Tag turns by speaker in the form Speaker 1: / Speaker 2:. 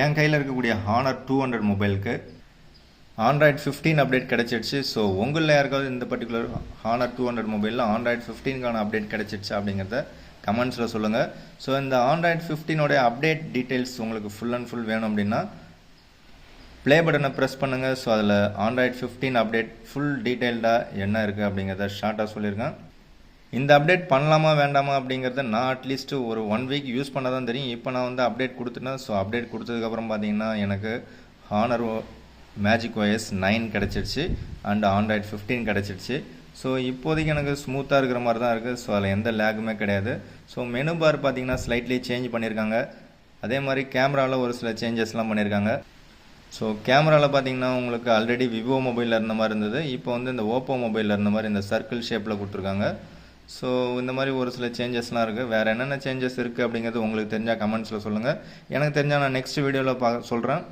Speaker 1: என் கையில் இருக்கக்கூடிய Honor 200 மொபைலுக்கு Android 15 அப்டேட் கிடச்சிடுச்சு. ஸோ உங்களில் யாருக்காவது இந்த பர்டிகுலர் Honor 200 மொபைலில் Android 15க்கான அப்டேட் கிடச்சிடுச்சு அப்படிங்கிறத கமெண்ட்ஸில் சொல்லுங்கள். ஸோ இந்த Android 15ஓடைய அப்டேட் டீட்டெயில்ஸ் உங்களுக்கு ஃபுல் அண்ட் ஃபுல் வேணும் அப்படின்னா ப்ளே பட்டனை ப்ரெஸ் பண்ணுங்கள். ஸோ அதில் Android 15 அப்டேட் ஃபுல் டீட்டெயில்டாக என்ன இருக்குது அப்படிங்கிறத ஷார்ட்டாக சொல்லியிருக்கேன். இந்த அப்டேட் பண்ணலாமா வேண்டாமா அப்படிங்கிறத நான் அட்லீஸ்ட்டு ஒரு 1 வீக் யூஸ் பண்ண தான் தெரியும். இப்போ நான் வந்து அப்டேட் கொடுத்துட்டேன். ஸோ அப்டேட் கொடுத்ததுக்கப்புறம் பார்த்தீங்கன்னா எனக்கு Honor Magic OS 9 கிடச்சிடுச்சு அண்ட் Android 15 கிடச்சிடுச்சு. ஸோ இப்போதைக்கு எனக்கு ஸ்மூத்தாக இருக்கிற மாதிரி தான் இருக்குது. ஸோ அதில் எந்த லேகுமே கிடையாது. ஸோ மெனு பார் பார்த்தீங்கன்னா ஸ்லைட்லி சேஞ்ச் பண்ணியிருக்காங்க. அதே மாதிரி கேமராவில் ஒரு சில சேஞ்சஸ்லாம் பண்ணியிருக்காங்க. ஸோ கேமராவில் பார்த்தீங்கன்னா உங்களுக்கு ஆல்ரெடி விவோ மொபைலில் இருந்த மாதிரி இருந்தது. இப்போ வந்து இந்த ஓப்போ மொபைலில் இருந்த மாதிரி இந்த சர்க்கிள் ஷேப்பில் கொடுத்துருக்காங்க. ஸோ இந்த மாதிரி ஒரு சில சேஞ்சஸ்லாம் இருக்குது. வேறு என்னென்ன சேஞ்சஸ் இருக்குது அப்படிங்கிறது உங்களுக்கு தெரிஞ்சால் கமெண்ட்ஸில் சொல்லுங்கள். எனக்கு தெரிஞ்சால் நான் நெக்ஸ்ட் வீடியோவில் சொல்கிறேன்.